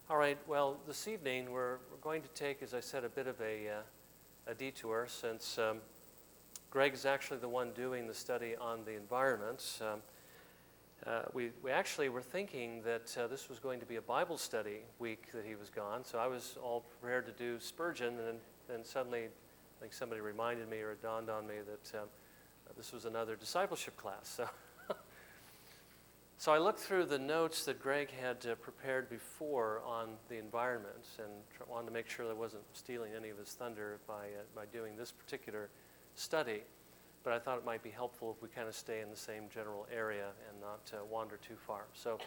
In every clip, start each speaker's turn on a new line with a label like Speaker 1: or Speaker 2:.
Speaker 1: All right, well, this evening we're going to take, as I said, a bit of a detour since Greg is actually the one doing the study on the environment. We actually were thinking that this was going to be a Bible study week that he was gone, so I was all prepared to do Spurgeon, and then suddenly I think somebody reminded me, or it dawned on me, that this was another discipleship class. So I looked through the notes that Greg had prepared before on the environment and wanted to make sure that I wasn't stealing any of his thunder by doing this particular study. But I thought it might be helpful if we kind of stay in the same general area and not wander too far. So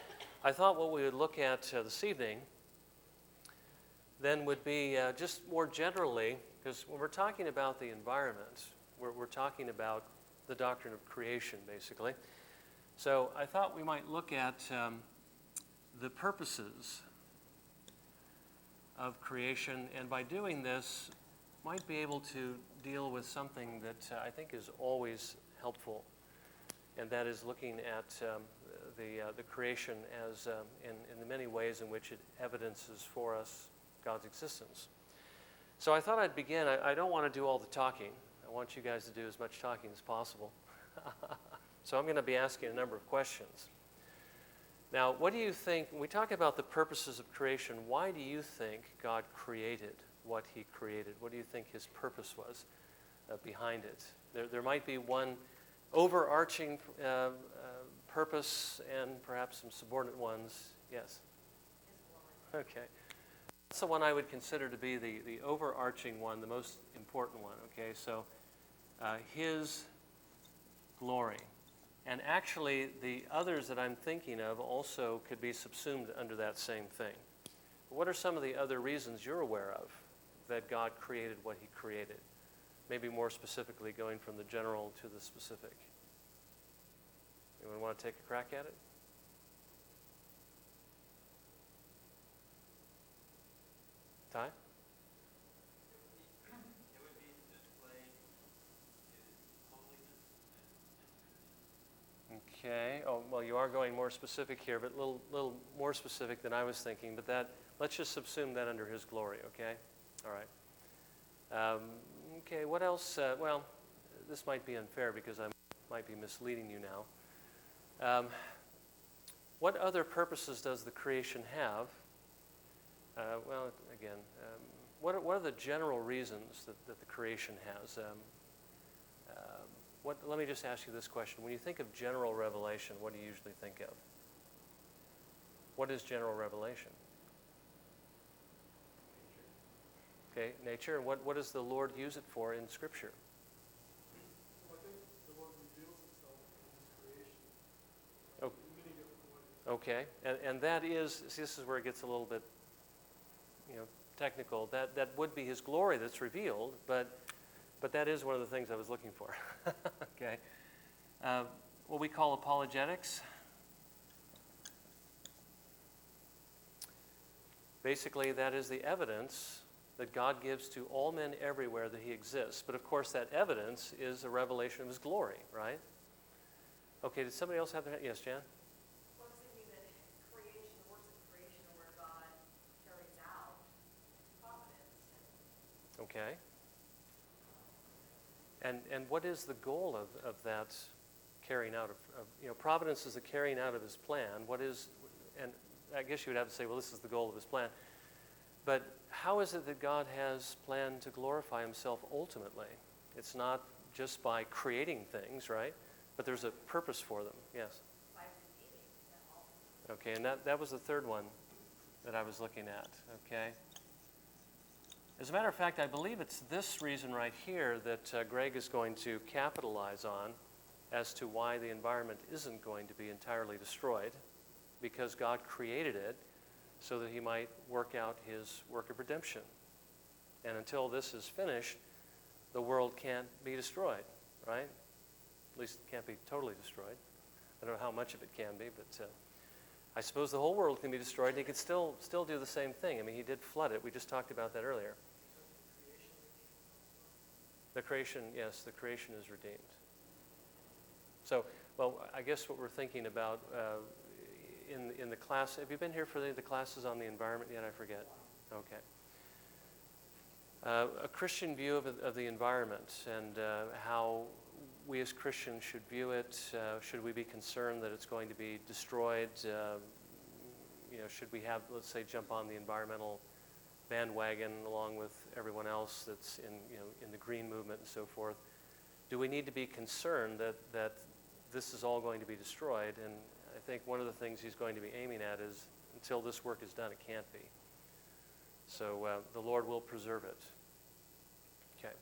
Speaker 1: I thought what we would look at this evening then would be just more generally, because when we're talking about the environment, we're talking about the doctrine of creation, basically. So I thought we might look at the purposes of creation, and by doing this, might be able to deal with something that I think is always helpful, and that is looking at the creation as in the many ways in which it evidences for us God's existence. So I thought I'd begin. I don't want to do all the talking. I want you guys to do as much talking as possible. So I'm going to be asking a number of questions. Now, what do you think, when we talk about the purposes of creation, why do you think God created what he created? What do you think his purpose was behind it? There might be one overarching purpose and perhaps some subordinate ones. Yes? Okay. That's the one I would consider to be the overarching one, the most important one. Okay, so his glory. And actually, the others that I'm thinking of also could be subsumed under that same thing. What are some of the other reasons you're aware of that God created what he created? Maybe more specifically, going from the general to the specific. Anyone want to take a crack at it? Ty? Okay. Oh, well, you are going more specific here, but a little more specific than I was thinking. But let's just subsume that under his glory, okay? All right. Okay, what else? Well, this might be unfair because I might be misleading you now. What other purposes does the creation have? Well, again, what are the general reasons that the creation has? Let me just ask you this question. When you think of general revelation, what do you usually think of? What is general revelation? Okay, nature. And what does the Lord use it for in Scripture?
Speaker 2: Well, I think the Lord reveals himself in his creation.
Speaker 1: Oh.
Speaker 2: In many different ways.
Speaker 1: Okay, and that is, see, this is where it gets a little bit, technical. That would be his glory that's revealed, but that is one of the things I was looking for. Okay. What we call apologetics. Basically, that is the evidence that God gives to all men everywhere that he exists. But of course, that evidence is a revelation of his glory, right? Okay, did somebody else have their hand? Yes, Jan?
Speaker 3: Well, I'm thinking that creation, the works of creation are where God carries out providence.
Speaker 1: Okay. And what is the goal of that carrying out of providence is the carrying out of his plan. What is, and I guess you would have to say, well, this is the goal of his plan. But how is it that God has planned to glorify himself ultimately? It's not just by creating things, right? But there's a purpose for them. Yes?
Speaker 3: By redeeming them.
Speaker 1: Okay, and that was the third one that I was looking at, okay? As a matter of fact, I believe it's this reason right here that Greg is going to capitalize on as to why the environment isn't going to be entirely destroyed, because God created it so that he might work out his work of redemption. And until this is finished, the world can't be destroyed, right? At least it can't be totally destroyed. I don't know how much of it can be, but I suppose the whole world can be destroyed, and he could still do the same thing. I mean, he did flood it. We just talked about that earlier. The creation, yes, the creation is redeemed. So, well, I guess what we're thinking about in the class, have you been here for any of the classes on the environment yet? I forget. Okay. A Christian view of the environment and how we as Christians should view it. Should we be concerned that it's going to be destroyed? Should we have, let's say, jump on the environmental bandwagon along with everyone else that's in the green movement and so forth? Do we need to be concerned that this is all going to be destroyed? And I think one of the things he's going to be aiming at is until this work is done, it can't be. So the Lord will preserve it. Okay.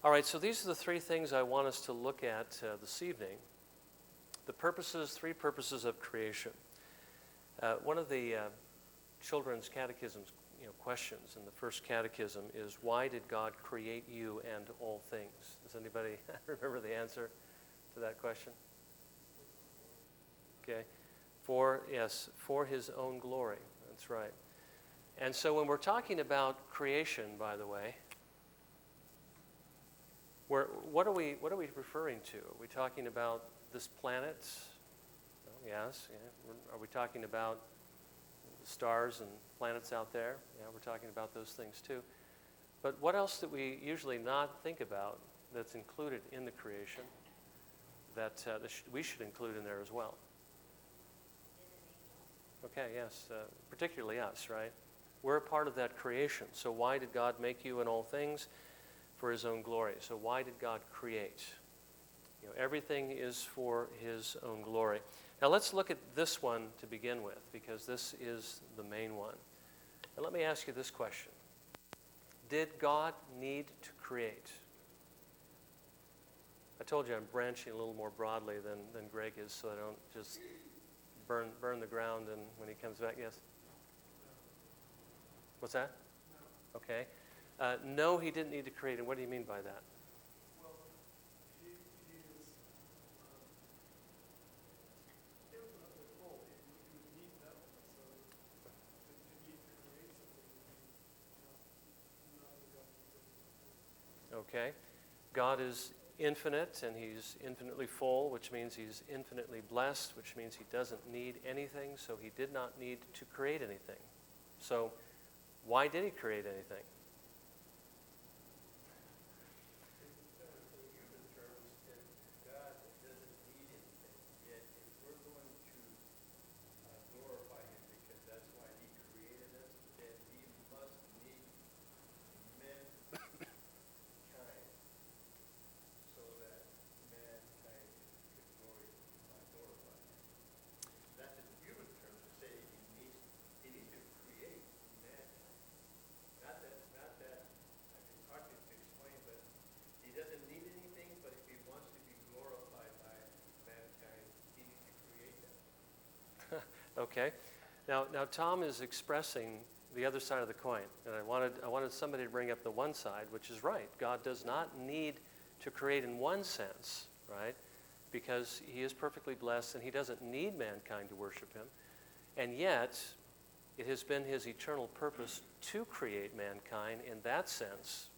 Speaker 1: All right, so these are the three things I want us to look at this evening. Three purposes of creation. One of the children's catechisms questions in the first catechism is, why did God create you and all things? Does anybody remember the answer to that question? Okay. For his own glory. That's right. And so when we're talking about creation, by the way, what are we referring to? Are we talking about this planet? Oh, yes. Yeah. Are we talking about stars and planets out there? Yeah, we're talking about those things too. But what else that we usually not think about that's included in the creation that we should include in there as well? Okay, yes, particularly us, right? We're a part of that creation. So why did God make you and all things? For his own glory. So why did God create? Everything is for his own glory. Now let's look at this one to begin with, because this is the main one. And let me ask you this question. Did God need to create? I told you I'm branching a little more broadly than Greg is, so I don't just burn the ground and when he comes back. Yes? What's that?
Speaker 2: No.
Speaker 1: Okay. No, he didn't need to create. And what do you mean by that?
Speaker 2: Well, he is infinitely full. He would need nothing. So to need to create something would be not enough.
Speaker 1: Okay. God is infinite and he's infinitely full, which means he's infinitely blessed, which means he doesn't need anything, so he did not need to create anything. So why did he create anything? Okay. Now Tom is expressing the other side of the coin, and I wanted somebody to bring up the one side, which is right. God does not need to create in one sense, right? Because he is perfectly blessed and he doesn't need mankind to worship him. And yet, it has been his eternal purpose to create mankind. In that sense,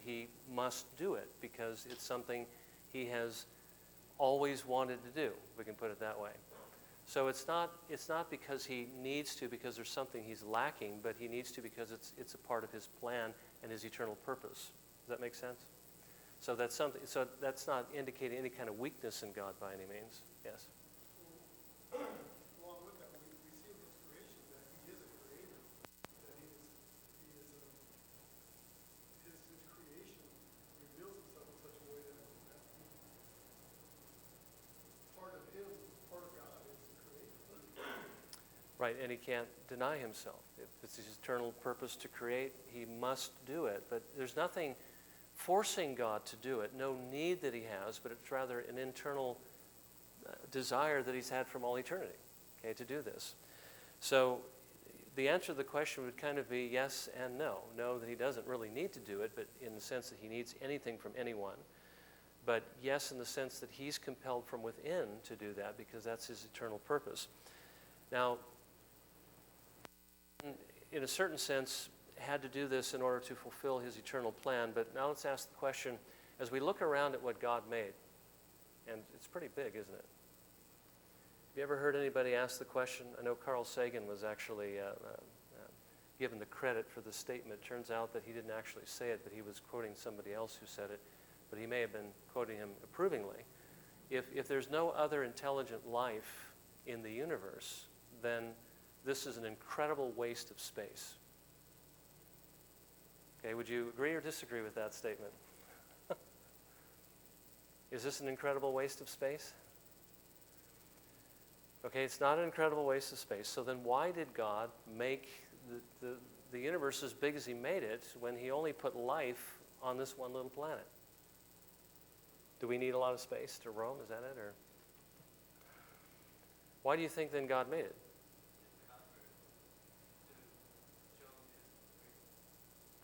Speaker 1: he must do it because it's something he has always wanted to do, if we can put it that way. So it's not because he needs to, because there's something he's lacking, but he needs to because it's a part of his plan and his eternal purpose. Does that make sense? So that's something. So that's not indicating any kind of weakness in God by any means. Yes.
Speaker 2: Along with that, we see in his creation that he is a creator. That his creation reveals himself in such a way that part of him, part of God is to create.
Speaker 1: Right, and he can't deny himself. If it's his eternal purpose to create, he must do it. But there's nothing forcing God to do it, no need that he has, but it's rather an internal desire that he's had from all eternity, okay, to do this. So the answer to the question would kind of be yes and no. No, that he doesn't really need to do it, but in the sense that he needs anything from anyone. But yes, in the sense that he's compelled from within to do that because that's his eternal purpose. Now, in a certain sense, had to do this in order to fulfill his eternal plan. But now let's ask the question, as we look around at what God made, and it's pretty big, isn't it? you ever heard anybody ask the question? I know Carl Sagan was actually given the credit for the statement. Turns out that he didn't actually say it, but he was quoting somebody else who said it, but he may have been quoting him approvingly. If there's no other intelligent life in the universe, then this is an incredible waste of space. Okay, would you agree or disagree with that statement? Is this an incredible waste of space? Okay, it's not an incredible waste of space. So then why did God make the universe as big as he made it when he only put life on this one little planet? Do we need a lot of space to roam? Is that it? Or why do you think then God made it?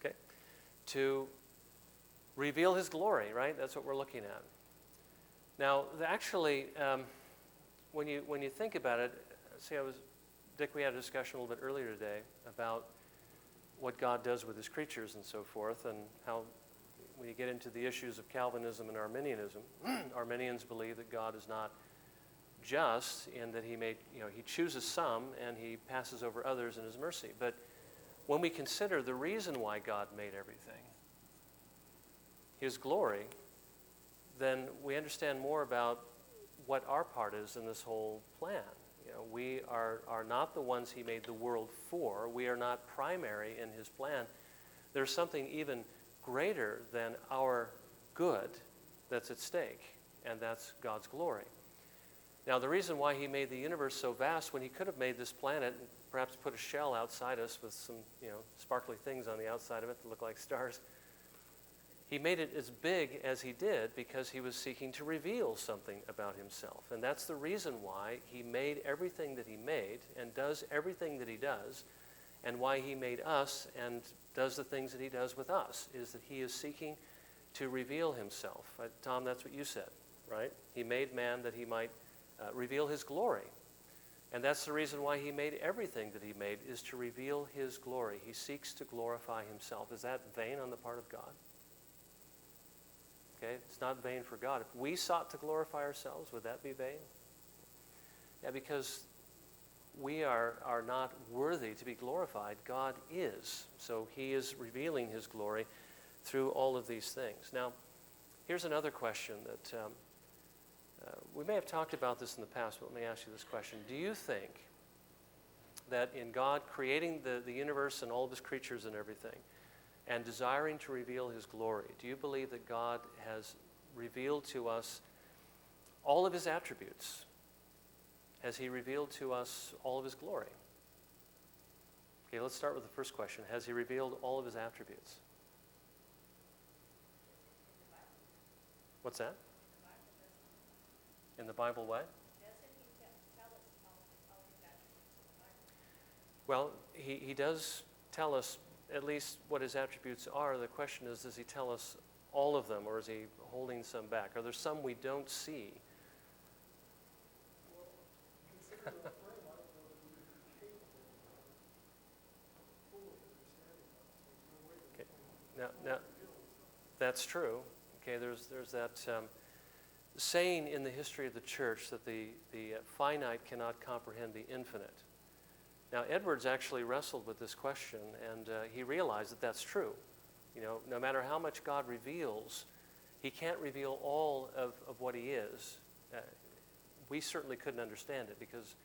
Speaker 1: Okay, to reveal his glory, right? That's what we're looking at. Now, actually, when you think about it, see, Dick, we had a discussion a little bit earlier today about what God does with his creatures and so forth, and how when you get into the issues of Calvinism and Arminianism, Arminians believe that God is not just in that he chooses some and he passes over others in his mercy. But when we consider the reason why God made everything, his glory, then we understand more about what our part is in this whole plan. We are not the ones he made the world for. We are not primary in his plan. There's something even greater than our good that's at stake, and that's God's glory. Now, the reason why he made the universe so vast, when he could have made this planet and perhaps put a shell outside us with some, sparkly things on the outside of it that look like stars, he made it as big as he did because he was seeking to reveal something about himself. And that's the reason why he made everything that he made and does everything that he does, and why he made us and does the things that he does with us, is that he is seeking to reveal himself. Tom, that's what you said, right? He made man that he might reveal his glory. And that's the reason why he made everything that he made, is to reveal his glory. He seeks to glorify himself. Is that vain on the part of God? Okay, it's not vain for God. If we sought to glorify ourselves, would that be vain? Yeah, because we are not worthy to be glorified. God is. So he is revealing his glory through all of these things. Now, here's another question that we may have talked about this in the past, but let me ask you this question. Do you think that in God creating the universe and all of his creatures and everything, and desiring to reveal his glory, do you believe that God has revealed to us all of his attributes? Has he revealed to us all of his glory? Okay, let's start with the first question. Has he revealed all of his attributes? What's that? In the Bible, what? Well, he does tell us at least what his attributes are. The question is, does he tell us all of them, or is he holding some back? Are there some we don't see?
Speaker 2: Well, consider the frame, I don't know that we would be capable of fully understanding that. So there's no way that
Speaker 1: Okay.
Speaker 2: we can
Speaker 1: Now,
Speaker 2: reveal it.
Speaker 1: that's true. Okay, there's that saying in the history of the church that the finite cannot comprehend the infinite. Now, Edwards actually wrestled with this question, and he realized that that's true. No matter how much God reveals, he can't reveal all of what he is. We certainly couldn't understand it because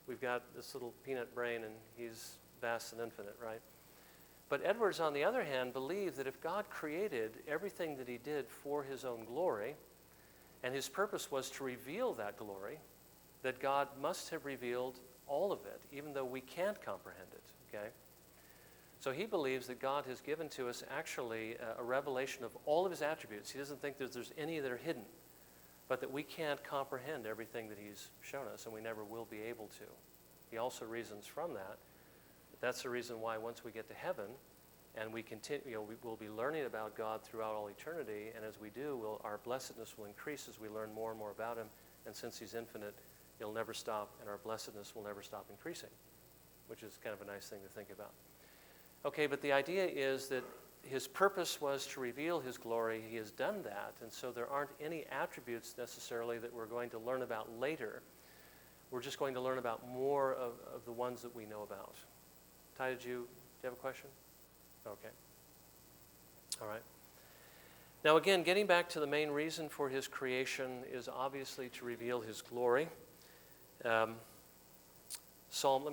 Speaker 1: we've got this little peanut brain, and he's vast and infinite, right? But Edwards, on the other hand, believed that if God created everything that he did for his own glory, and his purpose was to reveal that glory, that God must have revealed all of it, even though we can't comprehend it, okay? So he believes that God has given to us actually a revelation of all of his attributes. He doesn't think that there's any that are hidden, but that we can't comprehend everything that he's shown us, and we never will be able to. He also reasons from that. That's the reason why once we get to heaven, and we continue, we will be learning about God throughout all eternity, and as we do, our blessedness will increase as we learn more and more about him, and since he's infinite, he'll never stop, and our blessedness will never stop increasing, which is kind of a nice thing to think about. Okay, but the idea is that his purpose was to reveal his glory. He has done that, and so there aren't any attributes necessarily that we're going to learn about later we're just going to learn about more of the ones that we know about. Ty, do you have a question? Okay. All right. Now again, getting back to the main reason for his creation is obviously to reveal his glory. Let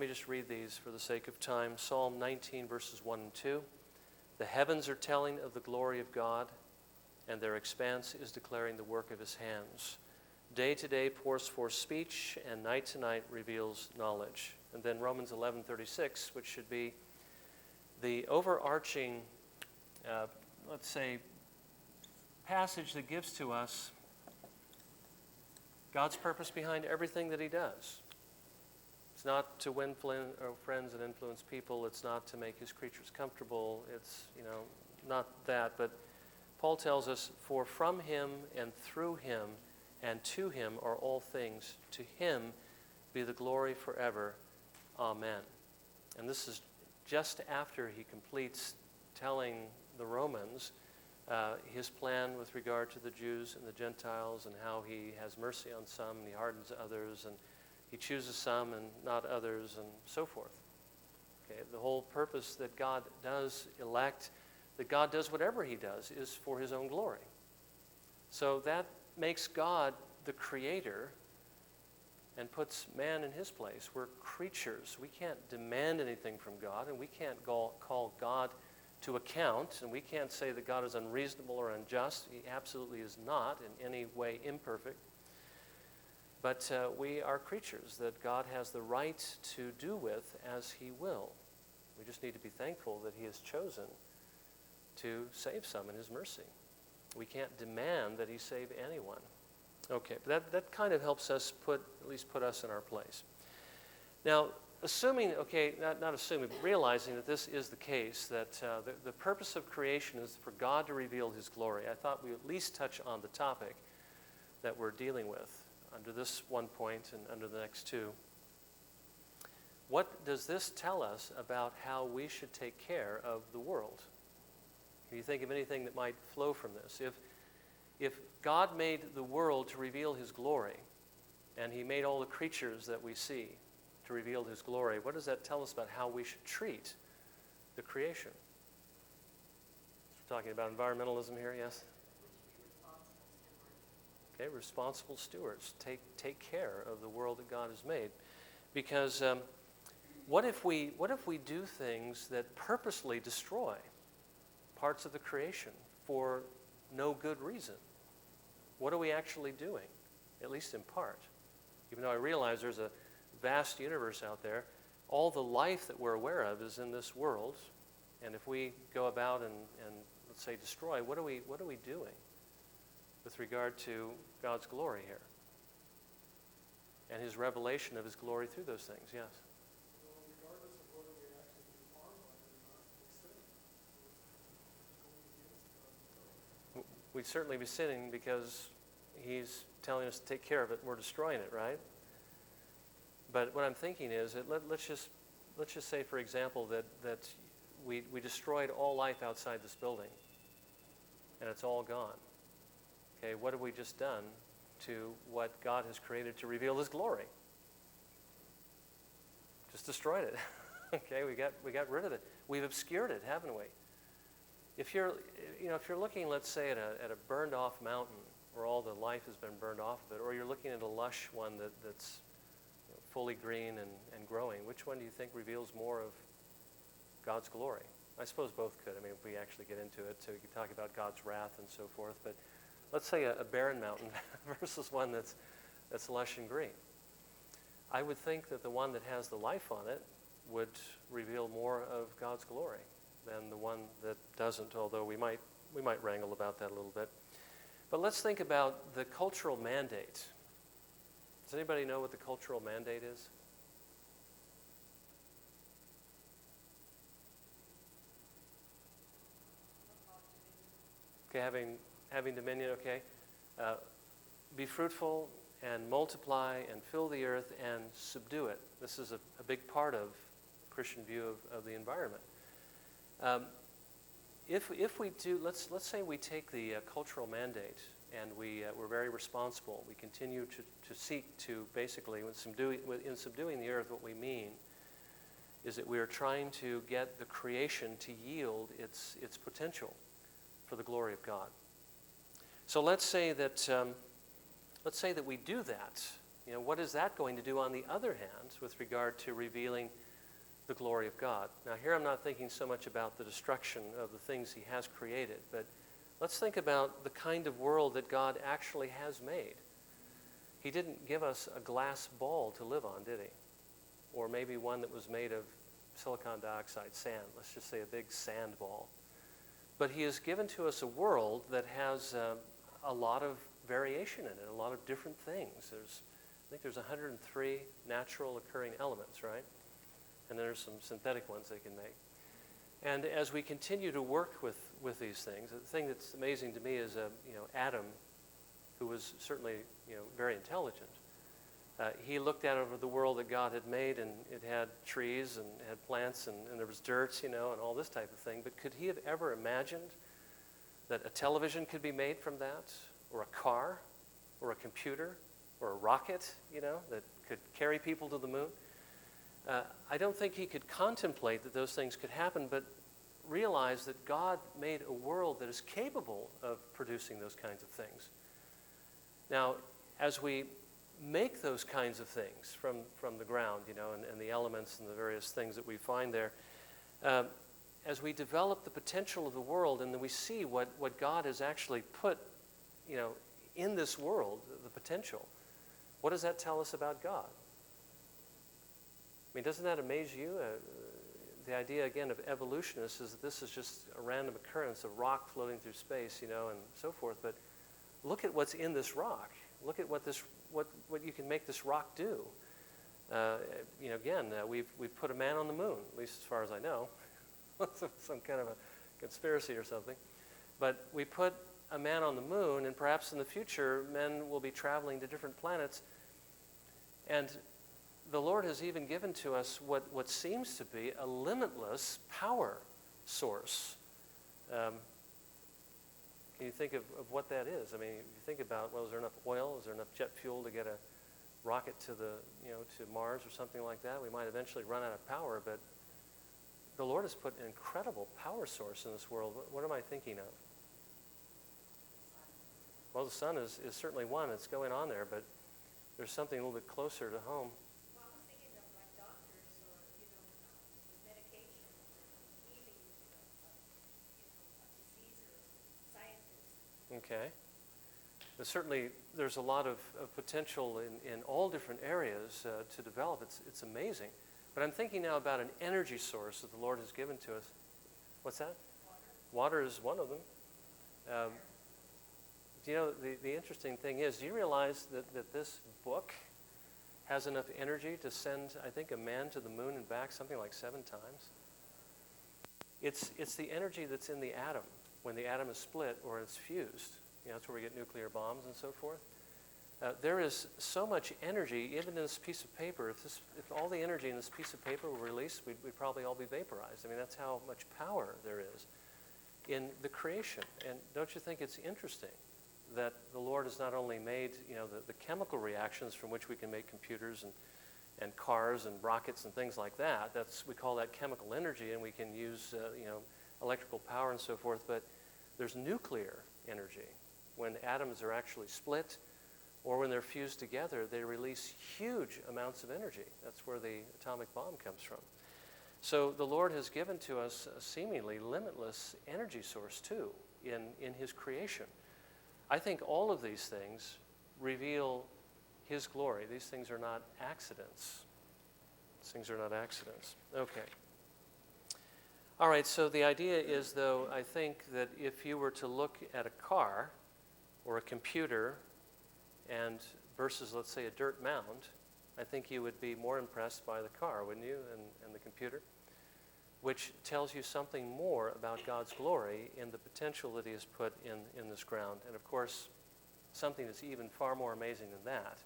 Speaker 1: me just read these for the sake of time. Psalm 19, verses 1 and 2. The heavens are telling of the glory of God, and their expanse is declaring the work of his hands. Day to day pours forth speech, and night to night reveals knowledge. And then Romans 11:36, which should be the overarching, passage that gives to us God's purpose behind everything that he does. It's not to win friends and influence people. It's not to make his creatures comfortable. It's, not that. But Paul tells us, for from him and through him and to him are all things. To him be the glory forever. Amen. And this is just after he completes telling the Romans his plan with regard to the Jews and the Gentiles, and how he has mercy on some and he hardens others, and he chooses some and not others, and so forth. Okay, the whole purpose that God does elect, that God does whatever he does, is for his own glory. So that makes God the creator and puts man in his place. We're creatures. We can't demand anything from God, and we can't call God to account, and we can't say that God is unreasonable or unjust. He absolutely is not in any way imperfect. But we are creatures that God has the right to do with as he will. We just need to be thankful that he has chosen to save some in his mercy. We can't demand that he save anyone. Okay, but that kind of helps us put us in our place. Now, realizing that this is the case, that the purpose of creation is for God to reveal his glory, I thought we would at least touch on the topic that we're dealing with under this one point and under the next two. What does this tell us about how we should take care of the world? Can you think of anything that might flow from this? If God made the world to reveal his glory, and he made all the creatures that we see to reveal his glory, what does that tell us about how we should treat the creation? We're talking about environmentalism here, yes? Okay, responsible stewards. Take care of the world that God has made. Because what if we do things that purposely destroy parts of the creation for no good reason? What are we actually doing, at least in part? Even though I realize there's a vast universe out there, all the life that we're aware of is in this world, and if we go about and let's say destroy, what are we doing with regard to God's glory here and his revelation of his glory through those things? Yes.
Speaker 2: Well, regardless of whether we actually do harm by it or not, we sin. Going against God's will.
Speaker 1: We'd certainly be sinning because he's telling us to take care of it and we're destroying it, right? But what I'm thinking is that let's just say, for example, that we destroyed all life outside this building and it's all gone. Okay, what have we just done to what God has created to reveal his glory? Just destroyed it. Okay, we got rid of it. We've obscured it, haven't we? If you're looking, let's say, at a burned off mountain where all the life has been burned off of it, or you're looking at a lush one that's fully green and growing, which one do you think reveals more of God's glory? I suppose both could. I mean, if we actually get into it, so we could talk about God's wrath and so forth. But let's say a barren mountain versus one that's lush and green. I would think that the one that has the life on it would reveal more of God's glory than the one that doesn't, although we might wrangle about that a little bit. But let's think about the cultural mandate. Does anybody know what the cultural mandate is? Okay, having dominion, okay. Be fruitful and multiply and fill the earth and subdue it. This is a big part of Christian view of the environment. If we do, let's say we take the cultural mandate and we're very responsible. We continue to seek to basically, in subduing the earth, what we mean is that we are trying to get the creation to yield its potential for the glory of God. So let's say that we do that. What is that going to do on the other hand with regard to revealing the glory of God? Now here I'm not thinking so much about the destruction of the things he has created, but let's think about the kind of world that God actually has made. He didn't give us a glass ball to live on, did he? Or maybe one that was made of silicon dioxide sand. Let's just say a big sand ball. But he has given to us a world that has a lot of variation in it, a lot of different things. I think there's 103 natural occurring elements, right? And there's some synthetic ones they can make. And as we continue to work with these things, the thing that's amazing to me is Adam, who was certainly very intelligent. He looked out over the world that God had made, and it had trees and it had plants and there was dirt, and all this type of thing. But could he have ever imagined that a television could be made from that, or a car, or a computer, or a rocket, that could carry people to the moon? I don't think he could contemplate that those things could happen, but realize that God made a world that is capable of producing those kinds of things. Now, as we make those kinds of things from the ground, and the elements and the various things that we find there, as we develop the potential of the world and then we see what God has actually put, in this world, the potential, what does that tell us about God? I mean, doesn't that amaze you? The idea, again, of evolutionists is that this is just a random occurrence of rock floating through space, and so forth. But look at what's in this rock. Look at what you can make this rock do. We've put a man on the moon, at least as far as I know. Some kind of a conspiracy or something. But we put a man on the moon, and perhaps in the future, men will be traveling to different planets. And the Lord has even given to us what seems to be a limitless power source. Can you think of what that is? I mean, if you think about, is there enough oil? Is there enough jet fuel to get a rocket to to Mars or something like that? We might eventually run out of power, but the Lord has put an incredible power source in this world. What am I thinking of? Well, the sun is certainly one that's going on there, but there's something a little bit closer to home.
Speaker 3: Well, I was thinking of like doctors or, medication, healing, a disease or scientists.
Speaker 1: Okay. But certainly, there's a lot of potential in all different areas to develop. It's amazing. But I'm thinking now about an energy source that the Lord has given to us. What's that? Water is one of them. The interesting thing is, do you realize that this book has enough energy to send, I think, a man to the moon and back something like 7 times? It's the energy that's in the atom when the atom is split or it's fused. That's where we get nuclear bombs and so forth. There is so much energy, even in this piece of paper. If all the energy in this piece of paper were released, we'd probably all be vaporized. I mean, that's how much power there is in the creation. And don't you think it's interesting that the Lord has not only made, the chemical reactions from which we can make computers and cars and rockets and things like that. We call that chemical energy, and we can use, electrical power and so forth. But there's nuclear energy. When atoms are actually split or when they're fused together, they release huge amounts of energy. That's where the atomic bomb comes from. So the Lord has given to us a seemingly limitless energy source too in his creation. I think all of these things reveal his glory. These things are not accidents. These things are not accidents. Okay. All right, so the idea is, though, I think that if you were to look at a car or a computer and versus, let's say, a dirt mound, I think you would be more impressed by the car, wouldn't you, and the computer, which tells you something more about God's glory in the potential that he has put in this ground. And of course, something that's even far more amazing than that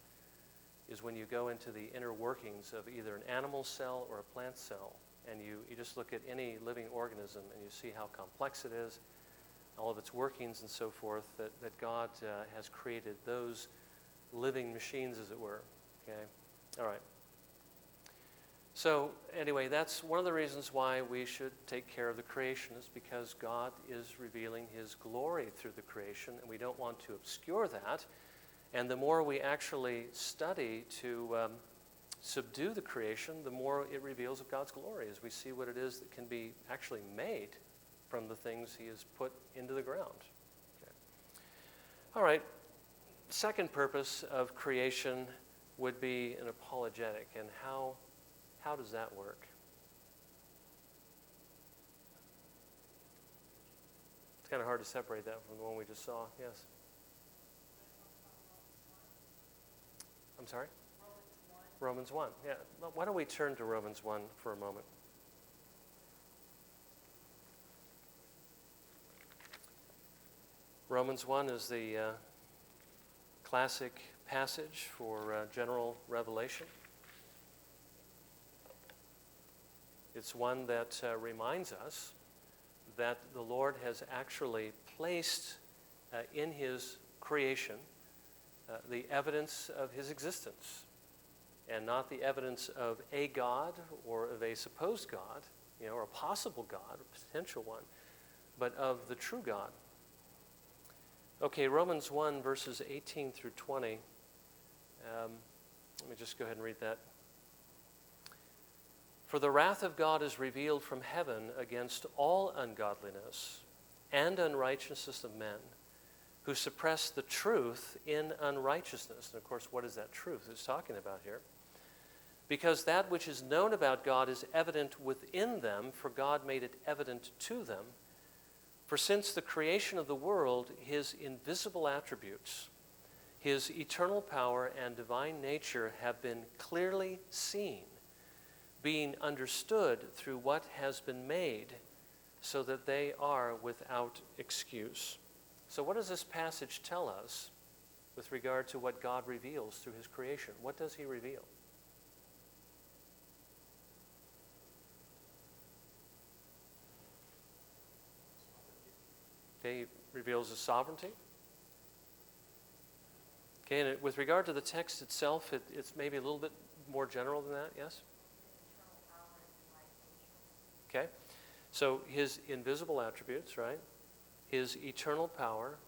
Speaker 1: is when you go into the inner workings of either an animal cell or a plant cell, and you just look at any living organism and you see how complex it is, all of its workings and so forth, that God has created those living machines, as it were. Okay? All right. So anyway, that's one of the reasons why we should take care of the creation, is because God is revealing His glory through the creation, and we don't want to obscure that. And the more we actually study to subdue the creation, the more it reveals of God's glory, as we see what it is that can be actually made from the things He has put into the ground. Okay. All right. Second purpose of creation would be an apologetic, and how does that work? It's kind of hard to separate that from the one we just saw. Yes? I'm sorry? Romans 1. Yeah. Why don't we turn to Romans 1 for a moment? Romans 1 is the classic passage for general revelation. It's one that reminds us that the Lord has actually placed in His creation the evidence of His existence, and not the evidence of a God or of a supposed God, or a possible God, a potential one, but of the true God. Okay, Romans 1, verses 18 through 20. Let me just go ahead and read that. For the wrath of God is revealed from heaven against all ungodliness and unrighteousness of men, who suppress the truth in unrighteousness. And of course, what is that truth it's talking about here? Because that which is known about God is evident within them, for God made it evident to them. For since the creation of the world, His invisible attributes, His eternal power and divine nature have been clearly seen, being understood through what has been made, so that they are without excuse. So what does this passage tell us with regard to what God reveals through His creation? What does He reveal? Okay, He reveals His sovereignty. Okay, and with regard to the text itself, it's maybe a little bit more general than that, yes? Okay, so His invisible attributes, right? His eternal power,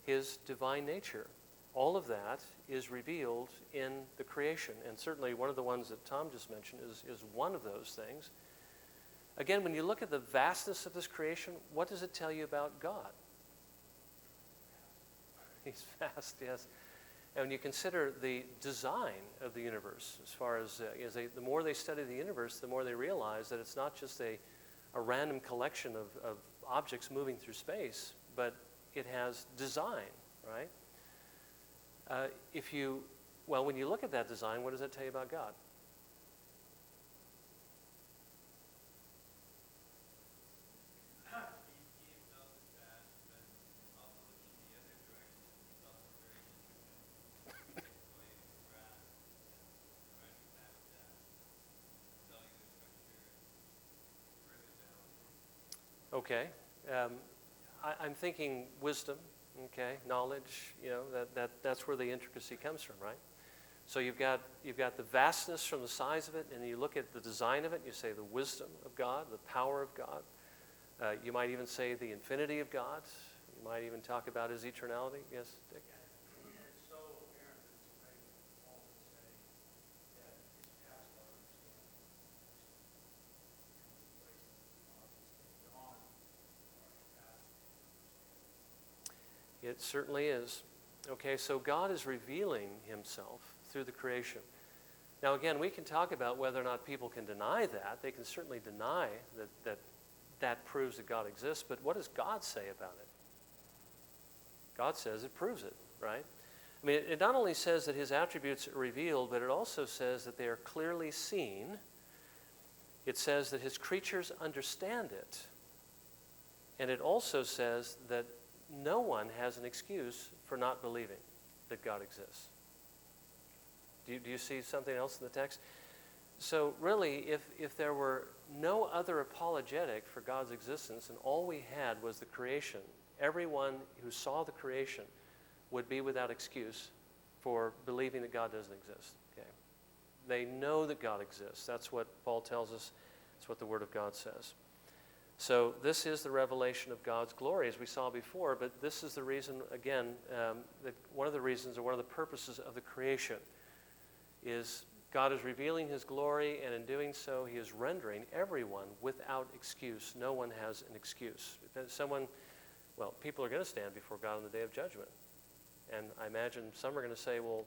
Speaker 1: His divine nature. All of that is revealed in the creation. And certainly one of the ones that Tom just mentioned is one of those things. Again, when you look at the vastness of this creation, what does it tell you about God? He's vast, yes. And when you consider the design of the universe, as far as the more they study the universe, the more they realize that it's not just a random collection of objects moving through space, but it has design, right? When you look at that design, what does that tell you about God? Okay. I'm thinking wisdom, okay, knowledge, that's where the intricacy comes from, right? So you've got the vastness from the size of it, and you look at the design of it, and you say the wisdom of God, the power of God. You might even say the infinity of God. You might even talk about His eternality. Yes, Dick?
Speaker 2: It's so apparent that it's amazing all to say that it's past our understanding. Beyond our capacity.
Speaker 1: It certainly is. Okay, so God is revealing Himself through the creation. Now again, we can talk about whether or not people can deny that. They can certainly deny that proves that God exists, but what does God say about it? God says it proves it, right? I mean, it not only says that His attributes are revealed, but it also says that they are clearly seen. It says that His creatures understand it. And it also says that no one has an excuse for not believing that God exists. Do you see something else in the text? So really, if there were no other apologetic for God's existence and all we had was the creation, everyone who saw the creation would be without excuse for believing that God doesn't exist. Okay? They know that God exists. That's what Paul tells us. That's what the Word of God says. So this is the revelation of God's glory, as we saw before, but this is the reason, again, that one of the reasons or one of the purposes of the creation is God is revealing his glory, and in doing so, he is rendering everyone without excuse. No one has an excuse. People are going to stand before God on the day of judgment. And I imagine some are going to say, well,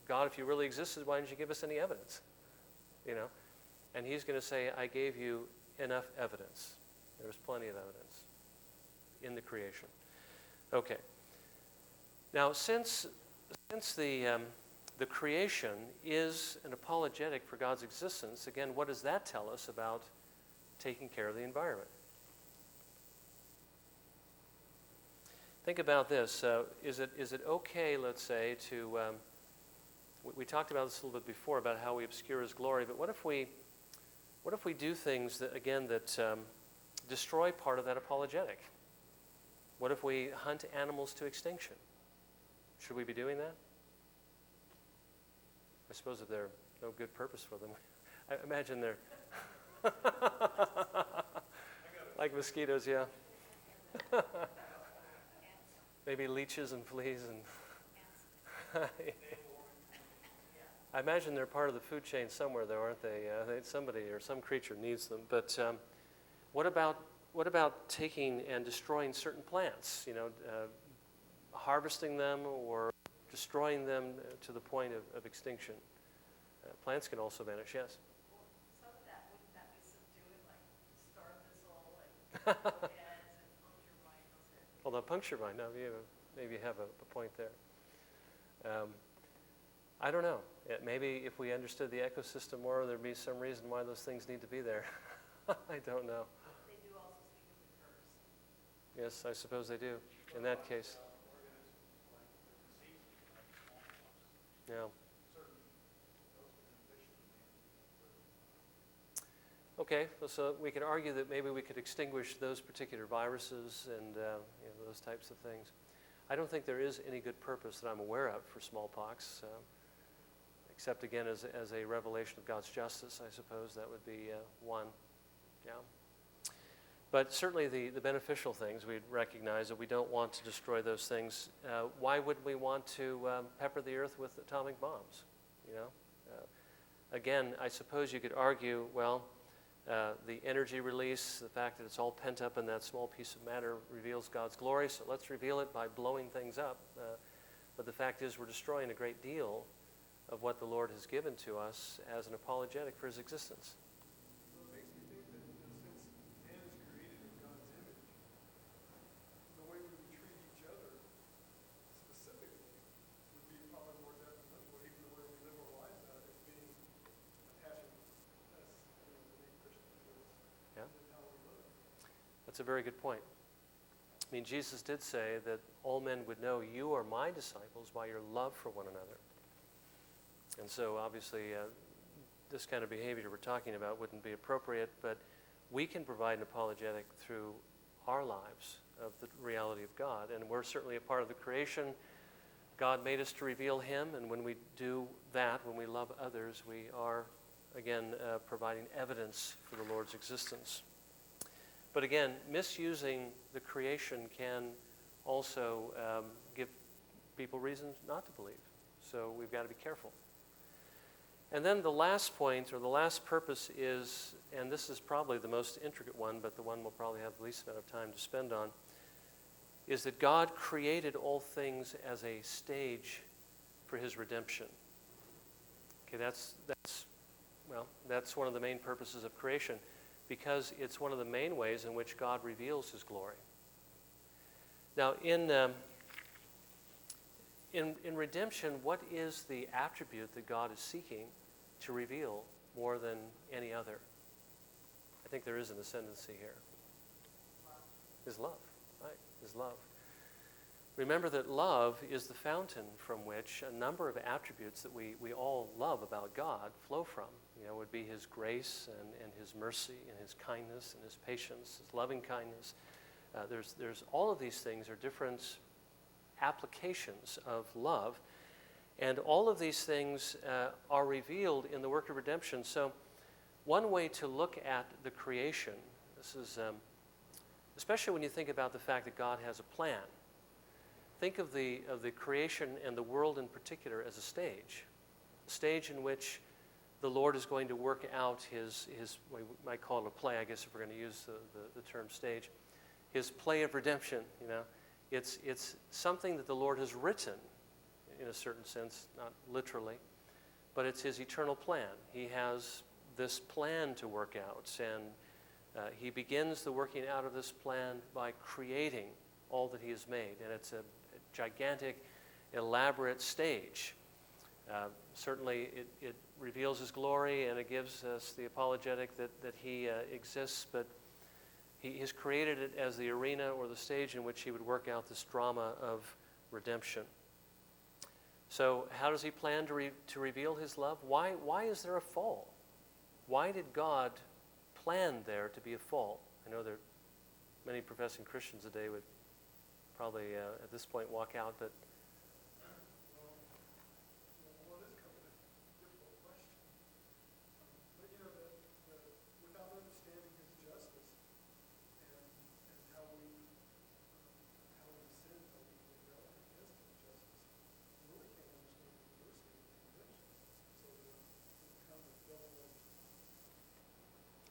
Speaker 1: God, if you really existed, why didn't you give us any evidence? And he's going to say, I gave you enough evidence. There's plenty of evidence in the creation. Okay. Now, since the creation is an apologetic for God's existence, again, what does that tell us about taking care of the environment? Think about this. Is it okay, let's say, to... we talked about this a little bit before, about how we obscure his glory, but what if we do things that destroy part of that apologetic? What if we hunt animals to extinction? Should we be doing that? I suppose if there's no good purpose for them. I imagine they're like mosquitoes, yeah. Maybe leeches and fleas and I imagine they're part of the food chain somewhere, though, aren't they? Somebody or some creature needs them. But what about taking and destroying certain plants? Harvesting them or destroying them to the point of extinction. Plants can also vanish. Yes.
Speaker 3: Some of that, wouldn't that be subdued, like star thistle and heads and puncture vine?
Speaker 1: Although puncture vine, no, maybe you have a point there. I don't know. Maybe if we understood the ecosystem more, there'd be some reason why those things need to be there. I don't know.
Speaker 3: They do also speak of the curse.
Speaker 1: Yes, I suppose they do. In that case. Yeah. Okay, so we could argue that maybe we could extinguish those particular viruses and those types of things. I don't think there is any good purpose that I'm aware of for smallpox, except again as a revelation of God's justice, I suppose that would be one. Yeah. But certainly the beneficial things, we recognize that we don't want to destroy those things. Why would we want to pepper the earth with atomic bombs? Again, I suppose you could argue, well, the energy release, the fact that it's all pent up in that small piece of matter reveals God's glory, so let's reveal it by blowing things up. But the fact is we're destroying a great deal of what the Lord has given to us as an apologetic for his existence.
Speaker 2: So it makes me think that, since man is created in God's image, the way we would treat each other specifically would be probably more detrimental, even the way we live our lives out as being attaching us, the name Christian to us,
Speaker 1: Yeah.
Speaker 2: and how we live.
Speaker 1: That's a very good point. I mean, Jesus did say that all men would know you are my disciples by your love for one another. And so obviously this kind of behavior we're talking about wouldn't be appropriate, but we can provide an apologetic through our lives of the reality of God. And we're certainly a part of the creation. God made us to reveal him, and when we do that, when we love others, we are, again, providing evidence for the Lord's existence. But again, misusing the creation can also give people reasons not to believe. So we've got to be careful. And then the last point, or the last purpose is, and this is probably the most intricate one, but the one we'll probably have the least amount of time to spend on, is that God created all things as a stage for his redemption. Okay, that's one of the main purposes of creation, because it's one of the main ways in which God reveals his glory. Now, in redemption, what is the attribute that God is seeking to reveal more than any other? I think there is an ascendancy here. His love, right? His love. Remember that love is the fountain from which a number of attributes that we all love about God flow from. Would be his grace and his mercy and his kindness and his patience, his loving kindness, There's all of these things are different applications of love, and all of these things are revealed in the work of redemption. So one way to look at the creation, this is especially when you think about the fact that God has a plan. Think of the creation and the world in particular as a stage in which the Lord is going to work out his we might call it a play, I guess, if we're going to use the term stage, his play of redemption. You know, it's something that the Lord has written in a certain sense, not literally, but it's his eternal plan. He has this plan to work out, and he begins the working out of this plan by creating all that he has made, and it's a gigantic, elaborate stage. Certainly, it reveals his glory, and it gives us the apologetic that he exists, but he has created it as the arena or the stage in which he would work out this drama of redemption. So how does he plan to reveal his love? Why is there a fall? Why did God plan there to be a fall? I know there are many professing Christians today would probably at this point walk out, but
Speaker 2: Well, it is kind of a difficult question. But you know, without understanding his justice and how we sin, how we rebel against his justice, we really can't understand his mercy and redemption. So it's kind of a double-edged.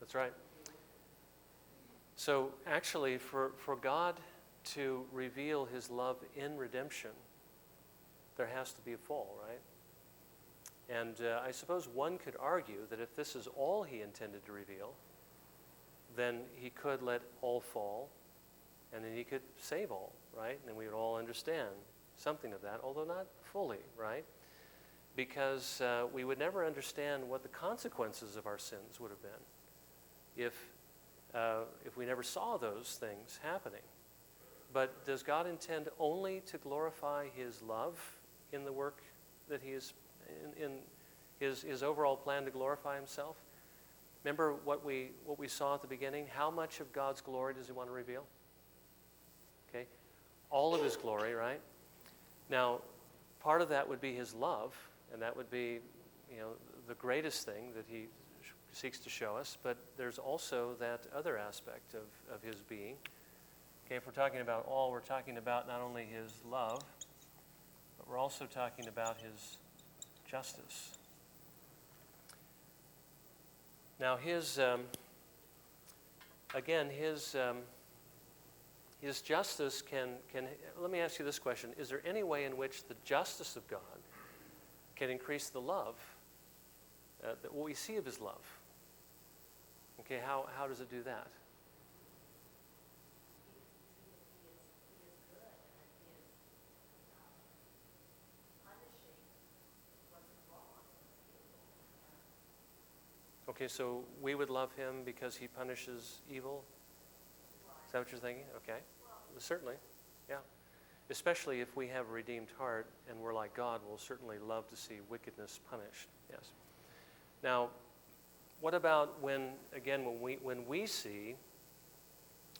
Speaker 1: that's right. So actually, for God to reveal his love in redemption, there has to be a fall, right? And I suppose one could argue that if this is all he intended to reveal, then he could let all fall, and then he could save all, right? And we would all understand something of that, although not fully, right? Because we would never understand what the consequences of our sins would have been if we never saw those things happening. But does God intend only to glorify his love in the work that he is in his overall plan to glorify himself? Remember what we saw at the beginning? How much of God's glory does he want to reveal? Okay, all of his glory, right? Now, part of that would be his love, and that would be, you know, the greatest thing that he seeks to show us. But there's also that other aspect of his being. Okay, if we're talking about all, we're talking about not only his love, but we're also talking about his justice. Now, his justice can. Let me ask you this question: is there any way in which the justice of God can increase the love, what we see of his love? Okay, how does it do that? Okay, so we would love him because he punishes evil? Is that what you're thinking? Okay. Well, certainly, yeah. Especially if we have a redeemed heart and we're like God, we'll certainly love to see wickedness punished. Yes. Now, what about when we see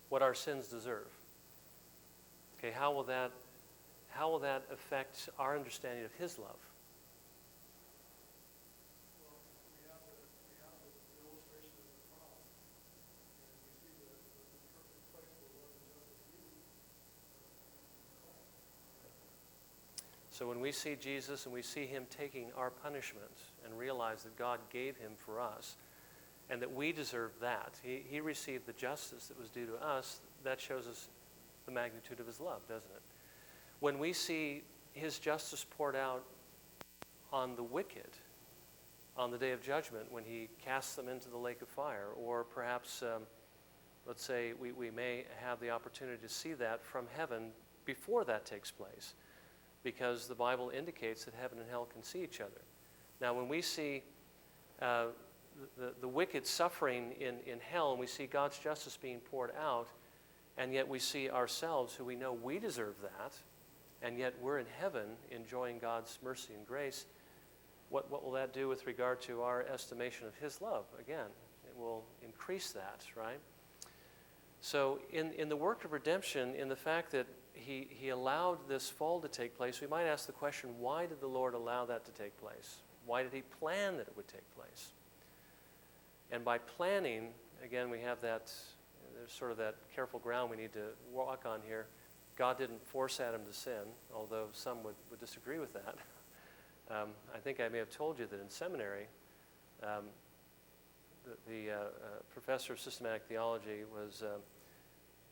Speaker 1: what our sins deserve? Okay, how will that affect our understanding of his love?
Speaker 2: Well, we have the illustration of the cross, and we see the perfect place where love and justice meet.
Speaker 1: So when we see Jesus and we see him taking our punishment and realize that God gave him for us and that we deserve that, he received the justice that was due to us, that shows us the magnitude of his love, doesn't it? When we see his justice poured out on the wicked on the day of judgment, when he casts them into the lake of fire, or perhaps, let's say, we may have the opportunity to see that from heaven before that takes place, because the Bible indicates that heaven and hell can see each other. Now, when we see the wicked suffering in hell, and we see God's justice being poured out, and yet we see ourselves, who we know we deserve that, and yet we're in heaven enjoying God's mercy and grace, what will that do with regard to our estimation of his love? Again, it will increase that, right? So in the work of redemption, in the fact that he allowed this fall to take place, we might ask the question, why did the Lord allow that to take place? Why did he plan that it would take place? And by planning, again, we have that, there's sort of that careful ground we need to walk on here. God didn't force Adam to sin, although some would disagree with that. I think I may have told you that in seminary, the professor of systematic theology was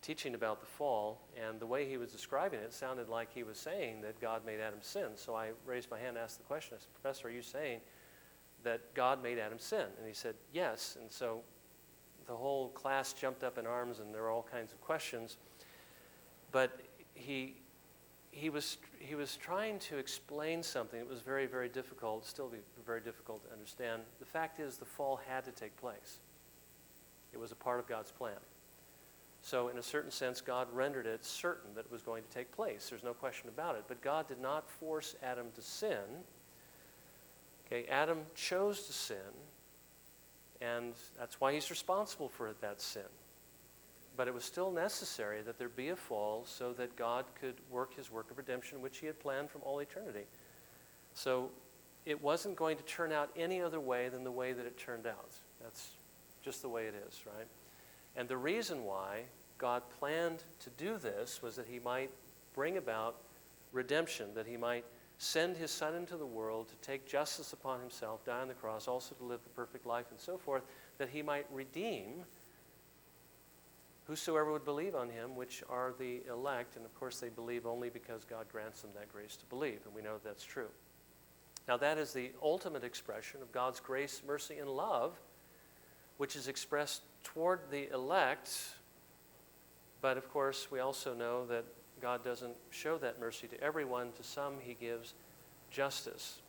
Speaker 1: teaching about the fall, and the way he was describing it sounded like he was saying that God made Adam sin. So I raised my hand and asked the question, I said, Professor, are you saying that God made Adam sin? And he said, yes. And so the whole class jumped up in arms, and there were all kinds of questions. But he was trying to explain something that was very, very difficult, still very difficult to understand. The fact is, the fall had to take place. It was a part of God's plan. So in a certain sense, God rendered it certain that it was going to take place. There's no question about it. But God did not force Adam to sin. Okay, Adam chose to sin, and that's why he's responsible for that sin. But it was still necessary that there be a fall so that God could work his work of redemption, which he had planned from all eternity. So it wasn't going to turn out any other way than the way that it turned out. That's just the way it is, right? And the reason why God planned to do this was that he might bring about redemption, that he might send his Son into the world to take justice upon himself, die on the cross, also to live the perfect life and so forth, that he might redeem whosoever would believe on him, which are the elect. And of course they believe only because God grants them that grace to believe, and we know that's true. Now that is the ultimate expression of God's grace, mercy, and love, which is expressed toward the elect. But of course, we also know that God doesn't show that mercy to everyone. To some, he gives justice.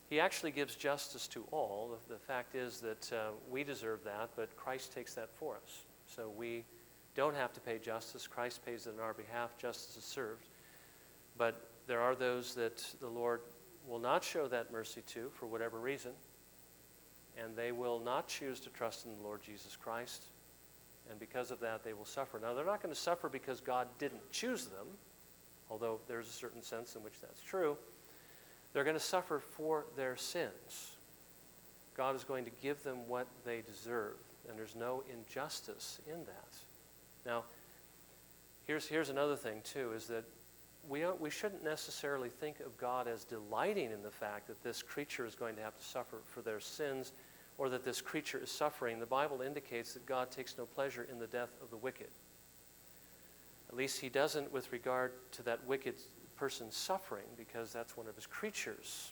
Speaker 1: He actually gives justice to all. The fact is that we deserve that, but Christ takes that for us. So we don't have to pay justice. Christ pays it on our behalf. Justice is served. But there are those that the Lord will not show that mercy to for whatever reason, and they will not choose to trust in the Lord Jesus Christ, and because of that they will suffer. Now they're not going to suffer because God didn't choose them, although there's a certain sense in which that's true. They're going to suffer for their sins. God is going to give them what they deserve, and there's no injustice in that. Now, here's another thing too, is that we shouldn't necessarily think of God as delighting in the fact that this creature is going to have to suffer for their sins, or that this creature is suffering. The Bible indicates that God takes no pleasure in the death of the wicked. At least he doesn't with regard to that wicked person suffering, because that's one of his creatures.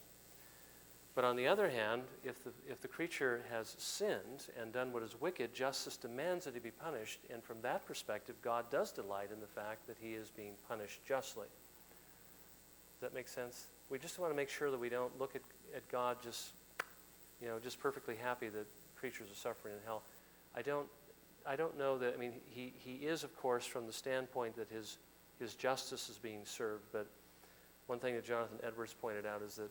Speaker 1: But on the other hand, if the creature has sinned and done what is wicked, justice demands that he be punished, and from that perspective, God does delight in the fact that he is being punished justly. Does that make sense? We just want to make sure that we don't look at God just perfectly happy that creatures are suffering in hell. I don't know that. I mean, he is, of course, from the standpoint that his justice is being served. But one thing that Jonathan Edwards pointed out is that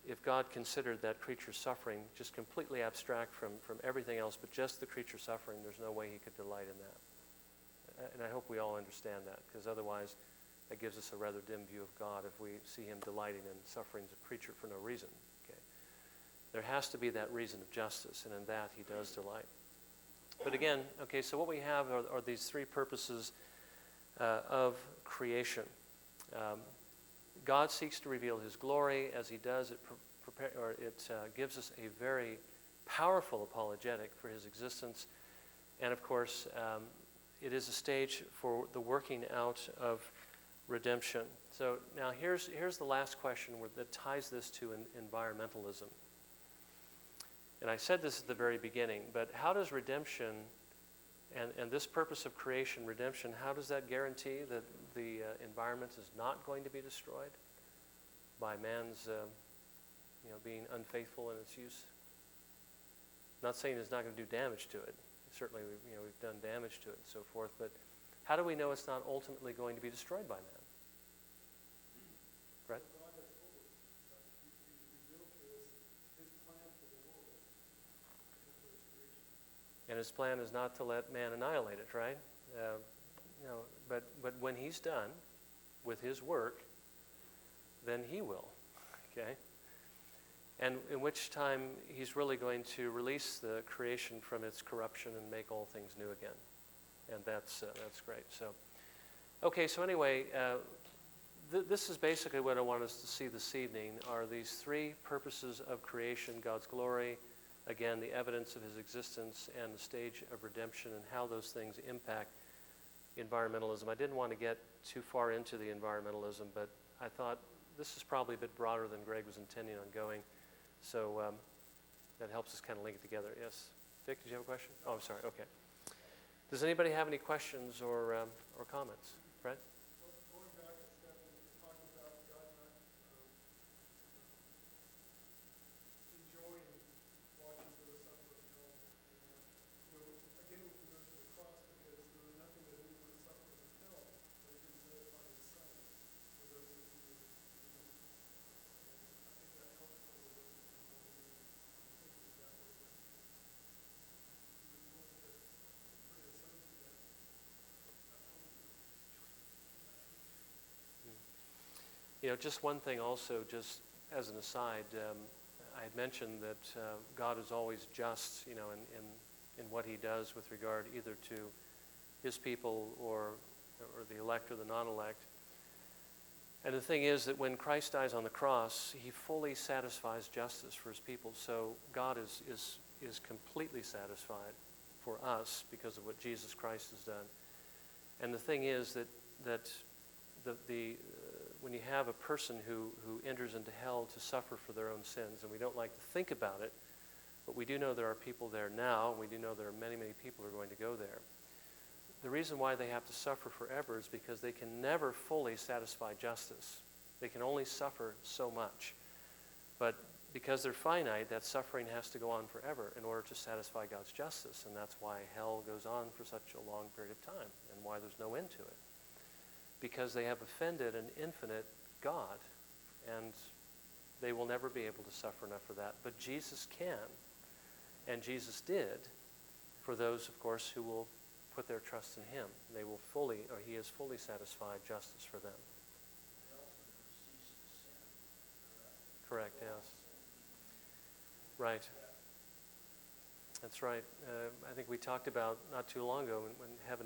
Speaker 1: if God considered that creature suffering just completely abstract from everything else, but just the creature suffering, there's no way he could delight in that. And I hope we all understand that, because otherwise that gives us a rather dim view of God if we see him delighting in sufferings of creature for no reason. Okay. There has to be that reason of justice, and in that he does delight. But again, okay, so what we have are these three purposes of creation. God seeks to reveal his glory. As he does, it gives us a very powerful apologetic for his existence. And of course, it is a stage for the working out of redemption. So now here's the last question that ties this to environmentalism. And I said this at the very beginning, but how does redemption and this purpose of creation, redemption, how does that guarantee that the environment is not going to be destroyed by man's being unfaithful in its use? I'm not saying it's not going to do damage to it. Certainly we've done damage to it and so forth, but how do we know it's not ultimately going to be destroyed by man? Right?
Speaker 2: God has told us that he revealed to us his plan for the world and for his creation.
Speaker 1: And his plan is not to let man annihilate it, right? But when he's done with his work, then he will, okay? And in which time he's really going to release the creation from its corruption and make all things new again. And that's great. So, okay, so anyway, this is basically what I want us to see this evening, are these three purposes of creation: God's glory, again, the evidence of his existence, and the stage of redemption, and how those things impact environmentalism. I didn't want to get too far into the environmentalism, but I thought this is probably a bit broader than Greg was intending on going. So that helps us kind of link it together. Yes? Vic, did you have a question? Oh, I'm sorry. Okay. Does anybody have any questions or comments? Fred?
Speaker 2: Going back a step and talking about God not enjoying watching those suffer in hell. Again, we can go to the cross because there was nothing that he would suffer in hell, but he was led by his son for those of you who believe. And I think that helps a little bit when we think of that way. He was willing to put his son to death.
Speaker 1: Just one thing also, just as an aside, I had mentioned that God is always just, in what he does with regard either to his people or the elect or the non-elect. And the thing is that when Christ dies on the cross, he fully satisfies justice for his people. So God is completely satisfied for us because of what Jesus Christ has done. And the thing is that when you have a person who enters into hell to suffer for their own sins, and we don't like to think about it, but we do know there are people there now, and we do know there are many, many people who are going to go there. The reason why they have to suffer forever is because they can never fully satisfy justice. They can only suffer so much. But because they're finite, that suffering has to go on forever in order to satisfy God's justice, and that's why hell goes on for such a long period of time, and why there's no end to it. Because they have offended an infinite God, and they will never be able to suffer enough for that. But Jesus can, and Jesus did, for those, of course, who will put their trust in him. They will fully, or he has fully satisfied justice for them.
Speaker 4: They also never cease to sin,
Speaker 1: Correct, yes. Right. That's right. I think we talked about not too long ago when heaven